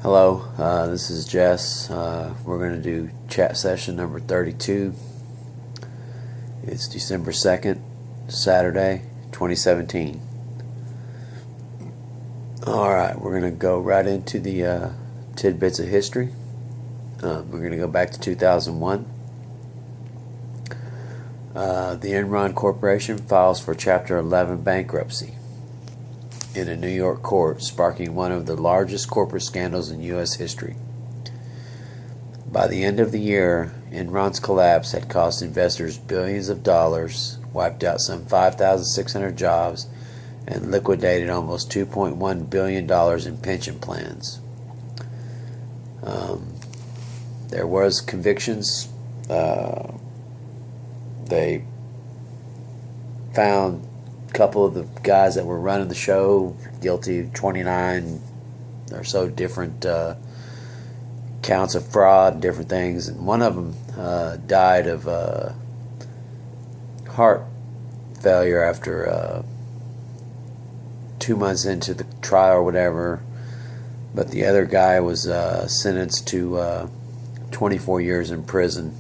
Hello, this is Jess. We're going to do chat session number 32. It's December 2nd, Saturday, 2017. Alright, we're going to go right into the tidbits of history. We're going to go back to 2001. The Enron Corporation files for Chapter 11 bankruptcy in a New York court, sparking one of the largest corporate scandals in U.S. history. By the end of the year, Enron's collapse had cost investors billions of dollars, wiped out some 5,600 jobs, and liquidated almost $2.1 billion in pension plans. There was convictions. They found couple of the guys that were running the show guilty of 29 or so different counts of fraud, different things, and one of them died of heart failure after 2 months into the trial or whatever. But the other guy was sentenced to 24 years in prison.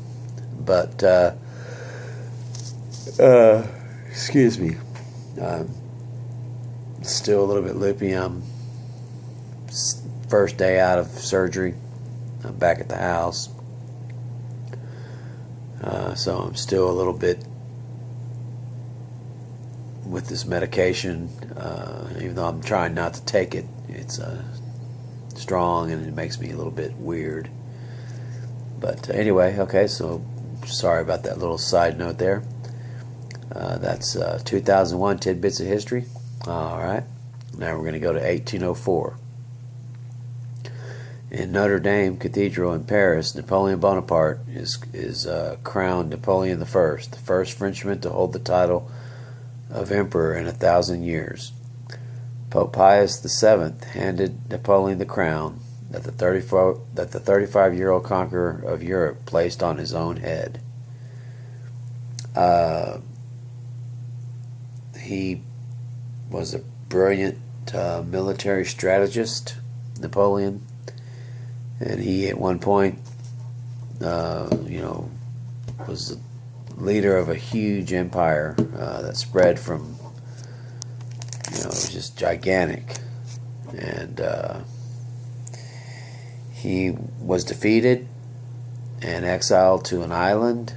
But excuse me. Still a little bit loopy. I'm first day out of surgery. I'm back at the house. So I'm still a little bit with this medication. Even though I'm trying not to take it, it's strong and it makes me a little bit weird. But anyway, okay, so sorry about that little side note there. That's 2001 tidbits of history. Alright, now we're going to go to 1804. In Notre Dame Cathedral in Paris, Napoleon Bonaparte is crowned Napoleon I, the first Frenchman to hold the title of emperor in 1,000 years. Pope Pius VII handed Napoleon the crown that the 35-year-old conqueror of Europe placed on his own head. He was a brilliant military strategist, Napoleon, and he at one point, was the leader of a huge empire that spread from, it was just gigantic, and he was defeated and exiled to an island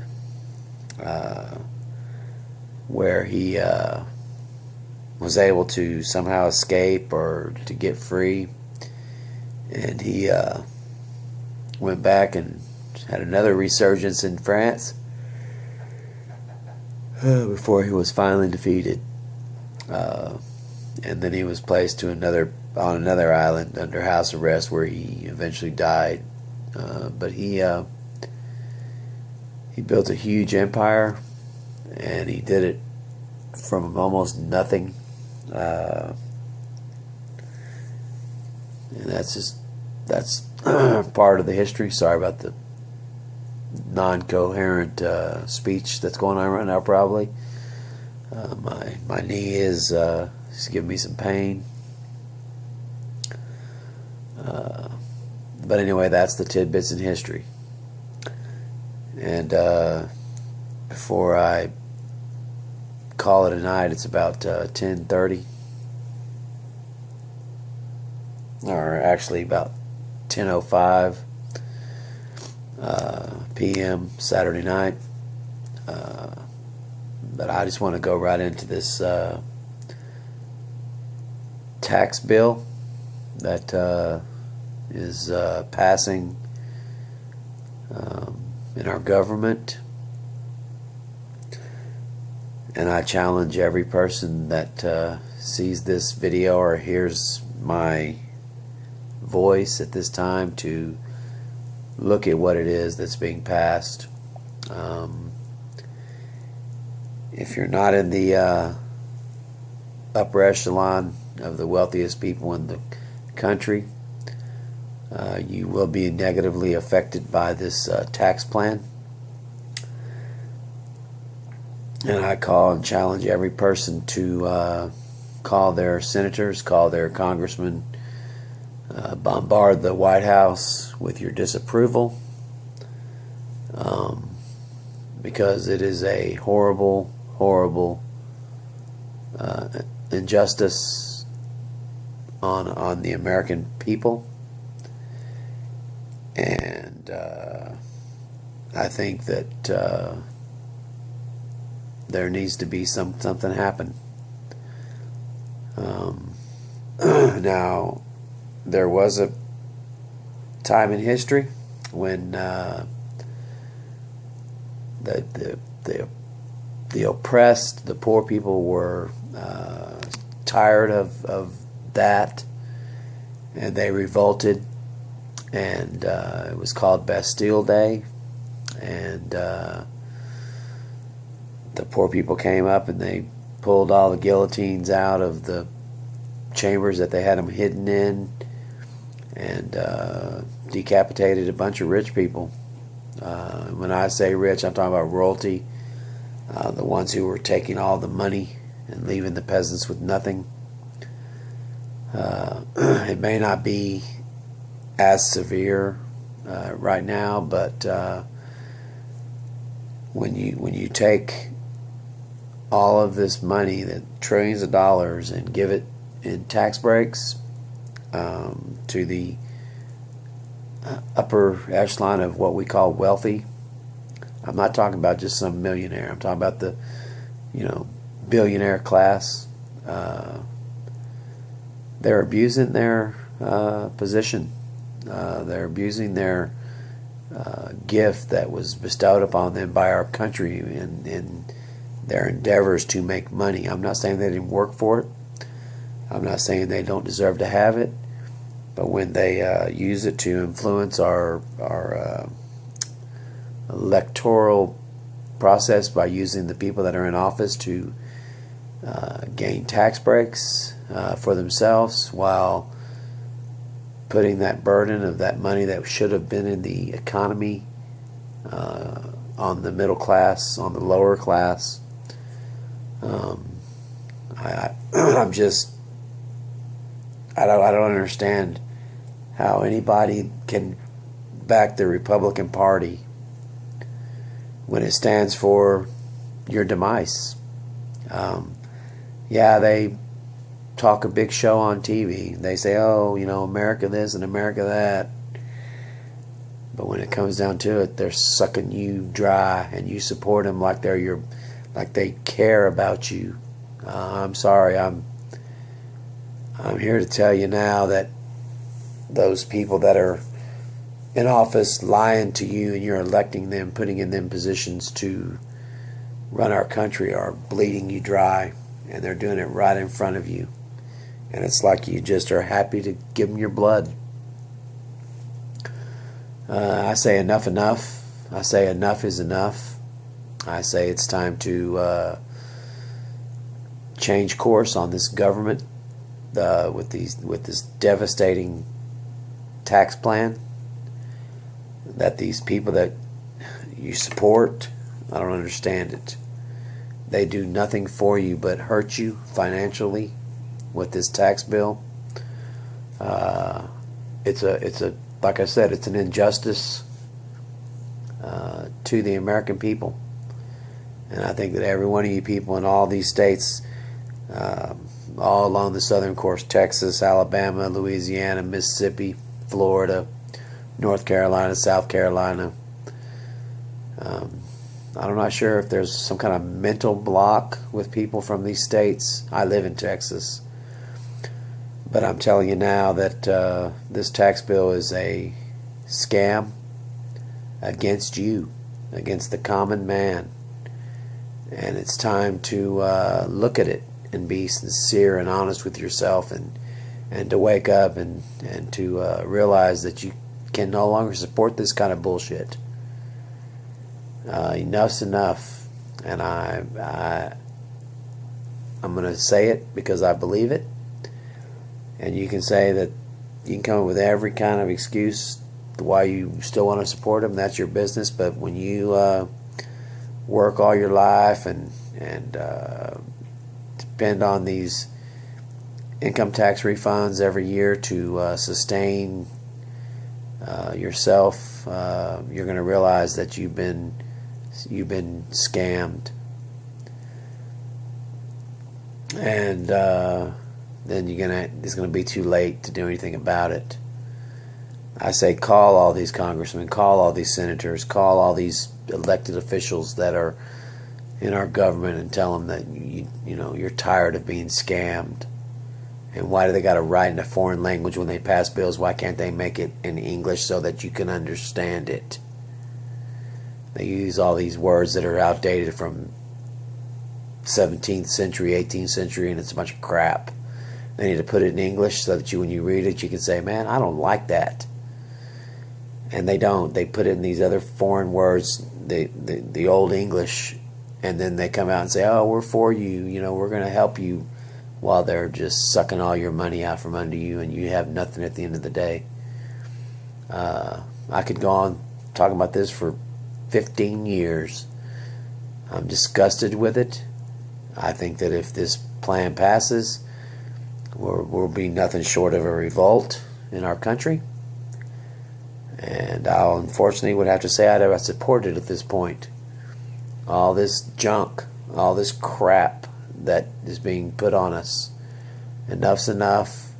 where he was able to somehow escape or to get free, and he went back and had another resurgence in France before he was finally defeated, and then he was placed on another island under house arrest where he eventually died. But he built a huge empire, and he did it from almost nothing. And that's part of the history. Sorry about the non-coherent speech that's going on right now. Probably my knee is giving me some pain. But anyway, that's the tidbits in history. And before I call it a night, it's about 10:30, or actually about 10:05 p.m. Saturday night. But I just want to go right into this tax bill that is passing in our government. And I challenge every person that sees this video or hears my voice at this time to look at what it is that's being passed. If you're not in the upper echelon of the wealthiest people in the country, you will be negatively affected by this tax plan. And I call and challenge every person to call their senators, call their congressmen, bombard the White House with your disapproval, because it is a horrible, horrible injustice on the American people. And I think that there needs to be something happen. Now, there was a time in history when the oppressed, the poor people were tired of that, and they revolted, and it was called Bastille Day, and the poor people came up and they pulled all the guillotines out of the chambers that they had them hidden in, and decapitated a bunch of rich people. When I say rich, I'm talking about royalty, the ones who were taking all the money and leaving the peasants with nothing. It may not be as severe right now, but when you take all of this money, the trillions of dollars, and give it in tax breaks to the upper echelon of what we call wealthy. I'm not talking about just some millionaire. I'm talking about the billionaire class. They're abusing their position. They're abusing their gift that was bestowed upon them by our country in their endeavors to make money. I'm not saying they didn't work for it. I'm not saying they don't deserve to have it. But when they use it to influence our electoral process by using the people that are in office to gain tax breaks for themselves, while putting that burden of that money that should have been in the economy on the middle class, on the lower class. I don't understand how anybody can back the Republican Party when it stands for your demise. Yeah, they talk a big show on TV. They say, oh, America this and America that. But when it comes down to it, they're sucking you dry, and you support them like they care about you. I'm sorry. I'm here to tell you now that those people that are in office lying to you, and you're electing them, putting in them positions to run our country, are bleeding you dry, and they're doing it right in front of you. And it's like you just are happy to give them your blood. I say enough. I say enough is enough. I say it's time to change course on this government with this devastating tax plan that these people that you support, I don't understand it. They do nothing for you but hurt you financially with this tax bill. It's a like I said, it's an injustice to the American people. And I think that every one of you people in all these states, all along the southern coast, Texas, Alabama, Louisiana, Mississippi, Florida, North Carolina, South Carolina, I'm not sure if there's some kind of mental block with people from these states. I live in Texas. But I'm telling you now that this tax bill is a scam against you, against the common man. And it's time to look at it and be sincere and honest with yourself, and to wake up and to realize that you can no longer support this kind of bullshit. Enough's enough. And I'm going to say it because I believe it. And you can say that you can come up with every kind of excuse why you still want to support them. That's your business. But when you work all your life and depend on these income tax refunds every year to sustain yourself, you're going to realize that you've been scammed, and then it's going to be too late to do anything about it. I say call all these congressmen, call all these senators, call all these elected officials that are in our government and tell them that you're tired of being scammed. And why do they got to write in a foreign language when they pass bills? Why can't they make it in English so that you can understand it? They use all these words that are outdated from 17th century, 18th century, and it's a bunch of crap. They need to put it in English so that when you read it, you can say, man, I don't like that. And they don't. They put it in these other foreign words, the old English, and then they come out and say, oh, we're for you, we're going to help you, while they're just sucking all your money out from under you, and you have nothing at the end of the day. I could go on talking about this for 15 years. I'm disgusted with it. I think that if this plan passes, we'll be nothing short of a revolt in our country. And I'll unfortunately would have to say I support it at this point. All this junk, all this crap that is being put on us. Enough's enough.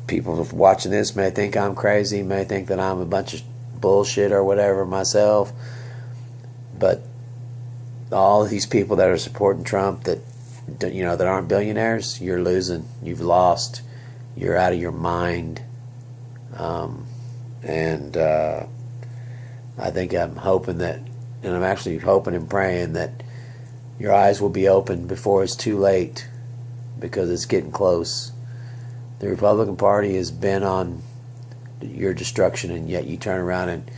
People watching this may think I'm crazy, may think that I'm a bunch of bullshit or whatever myself. But all these people that are supporting Trump that aren't billionaires, you're losing. You've lost. You're out of your mind. I think I'm hoping that, and I'm actually hoping and praying that your eyes will be open before it's too late, because it's getting close. The Republican Party is bent on your destruction, and yet you turn around and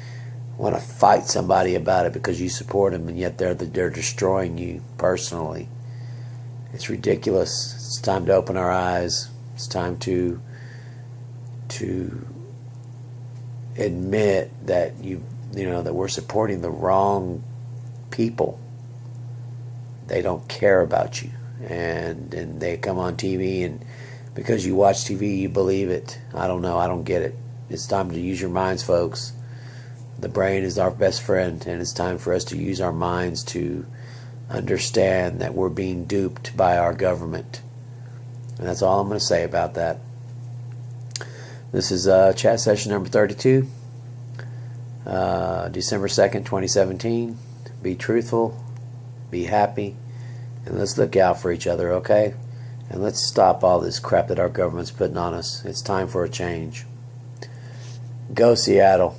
want to fight somebody about it because you support them, and yet they're destroying you personally. It's ridiculous. It's time to open our eyes. It's time to admit that that we're supporting the wrong people. They don't care about you, and they come on TV, and because you watch TV, you believe it. I don't know. I don't get it. It's time to use your minds, folks. The brain is our best friend, and it's time for us to use our minds to understand that we're being duped by our government. And that's all I'm going to say about that. This is chat session number 32, December 2nd, 2017. Be truthful, be happy, and let's look out for each other, okay? And let's stop all this crap that our government's putting on us. It's time for a change. Go Seattle.